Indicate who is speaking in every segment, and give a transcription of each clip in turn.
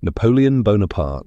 Speaker 1: Napoleon Bonaparte.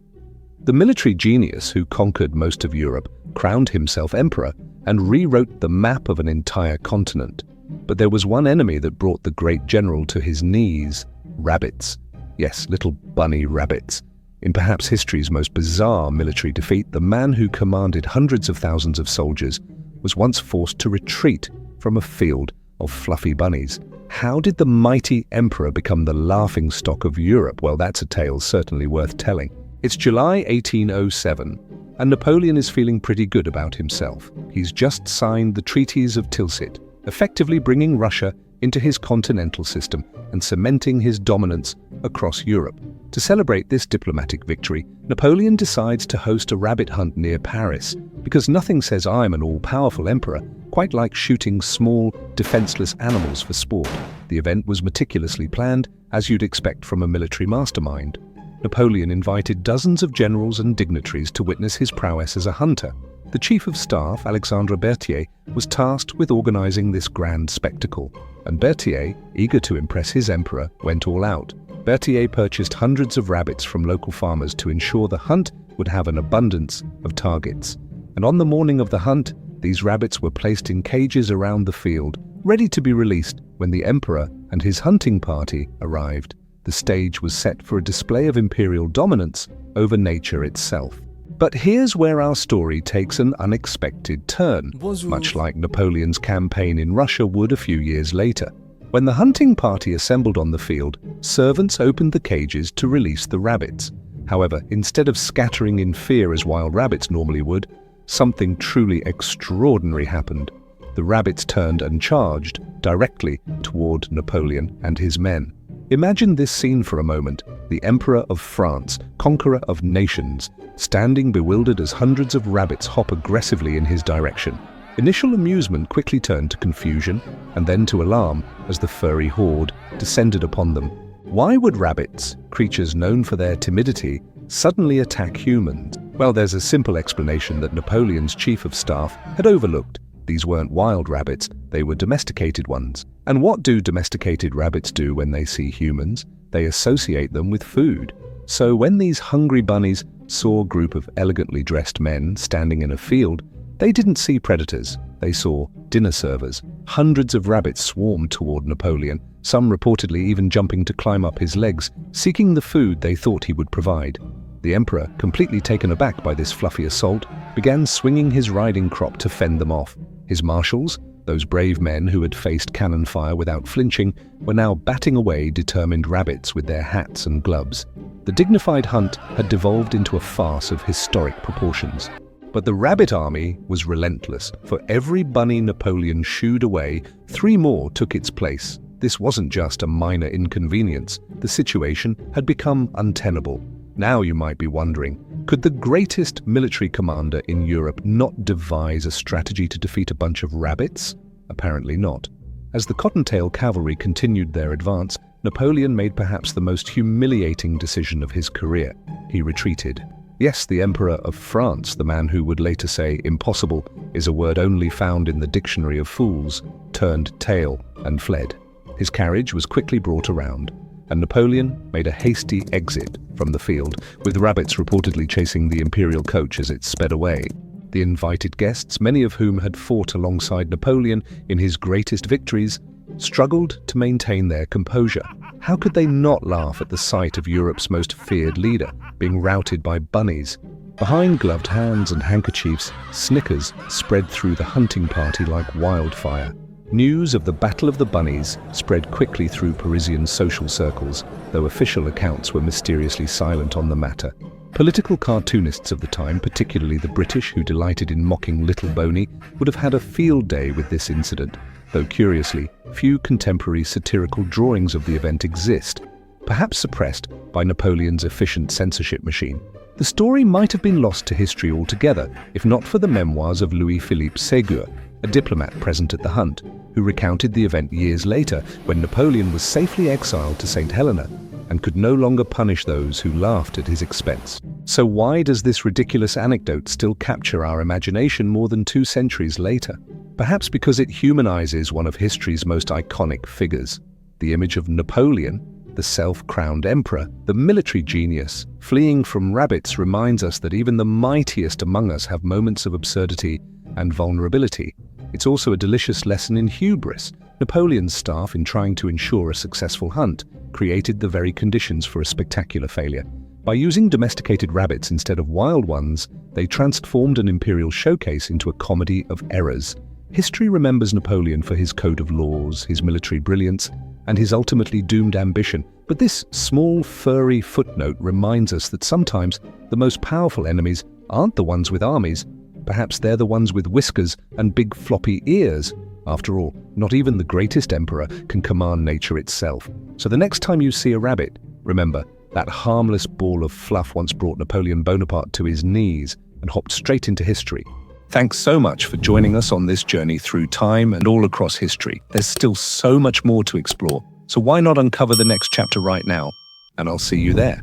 Speaker 1: The military genius who conquered most of Europe crowned himself emperor and rewrote the map of an entire continent. But there was one enemy that brought the great general to his knees: rabbits. Yes, little bunny rabbits. In perhaps history's most bizarre military defeat, the man who commanded hundreds of thousands of soldiers was once forced to retreat from a field of fluffy bunnies. How did the mighty emperor become the laughingstock of Europe? Well, that's a tale certainly worth telling. It's July 1807, and Napoleon is feeling pretty good about himself. He's just signed the Treaties of Tilsit, effectively bringing Russia into his continental system and cementing his dominance across Europe. To celebrate this diplomatic victory, Napoleon decides to host a rabbit hunt near Paris, because nothing says I'm an all-powerful emperor quite like shooting small, defenseless animals for sport. The event was meticulously planned, as you'd expect from a military mastermind. Napoleon invited dozens of generals and dignitaries to witness his prowess as a hunter. The chief of staff, Alexandre Berthier, was tasked with organizing this grand spectacle, and Berthier, eager to impress his emperor, went all out. Berthier purchased hundreds of rabbits from local farmers to ensure the hunt would have an abundance of targets. And on the morning of the hunt, these rabbits were placed in cages around the field, ready to be released when the emperor and his hunting party arrived. The stage was set for a display of imperial dominance over nature itself. But here's where our story takes an unexpected turn, much like Napoleon's campaign in Russia would a few years later. When the hunting party assembled on the field, servants opened the cages to release the rabbits. However, instead of scattering in fear as wild rabbits normally would, something truly extraordinary happened. The rabbits turned and charged directly toward Napoleon and his men. Imagine this scene for a moment: the Emperor of France, conqueror of nations, standing bewildered as hundreds of rabbits hop aggressively in his direction. Initial amusement quickly turned to confusion and then to alarm as the furry horde descended upon them. Why would rabbits, creatures known for their timidity, suddenly attack humans? Well, there's a simple explanation that Napoleon's chief of staff had overlooked. These weren't wild rabbits, they were domesticated ones. And what do domesticated rabbits do when they see humans? They associate them with food. So when these hungry bunnies saw a group of elegantly dressed men standing in a field, they didn't see predators, they saw dinner servers. Hundreds of rabbits swarmed toward Napoleon, some reportedly even jumping to climb up his legs, seeking the food they thought he would provide. The emperor, completely taken aback by this fluffy assault, began swinging his riding crop to fend them off. His marshals, those brave men who had faced cannon fire without flinching, were now batting away determined rabbits with their hats and gloves. The dignified hunt had devolved into a farce of historic proportions. But the rabbit army was relentless. For every bunny Napoleon shooed away, 3 more took its place. This wasn't just a minor inconvenience. The situation had become untenable. Now you might be wondering, could the greatest military commander in Europe not devise a strategy to defeat a bunch of rabbits? Apparently not. As the Cottontail cavalry continued their advance, Napoleon made perhaps the most humiliating decision of his career. He retreated. Yes, the Emperor of France, the man who would later say impossible is a word only found in the dictionary of fools, turned tail and fled. His carriage was quickly brought around, and Napoleon made a hasty exit from the field, with rabbits reportedly chasing the imperial coach as it sped away. The invited guests, many of whom had fought alongside Napoleon in his greatest victories, struggled to maintain their composure. How could they not laugh at the sight of Europe's most feared leader being routed by bunnies? Behind gloved hands and handkerchiefs, snickers spread through the hunting party like wildfire. News of the Battle of the Bunnies spread quickly through Parisian social circles, though official accounts were mysteriously silent on the matter. Political cartoonists of the time, particularly the British who delighted in mocking Little Boney, would have had a field day with this incident, though curiously, few contemporary satirical drawings of the event exist, perhaps suppressed by Napoleon's efficient censorship machine. The story might have been lost to history altogether, if not for the memoirs of Louis-Philippe Ségur, a diplomat present at the hunt, who recounted the event years later when Napoleon was safely exiled to St. Helena and could no longer punish those who laughed at his expense. So why does this ridiculous anecdote still capture our imagination more than 2 centuries later? Perhaps because it humanizes one of history's most iconic figures. The image of Napoleon, the self-crowned emperor, the military genius, fleeing from rabbits reminds us that even the mightiest among us have moments of absurdity and vulnerability. It's also a delicious lesson in hubris. Napoleon's staff, in trying to ensure a successful hunt, created the very conditions for a spectacular failure. By using domesticated rabbits instead of wild ones, they transformed an imperial showcase into a comedy of errors. History remembers Napoleon for his code of laws, his military brilliance, and his ultimately doomed ambition. But this small, furry footnote reminds us that sometimes the most powerful enemies aren't the ones with armies. Perhaps they're the ones with whiskers and big floppy ears. After all, not even the greatest emperor can command nature itself. So the next time you see a rabbit, remember, that harmless ball of fluff once brought Napoleon Bonaparte to his knees and hopped straight into history. Thanks so much for joining us on this journey through time and all across history. There's still so much more to explore, so why not uncover the next chapter right now? And I'll see you there.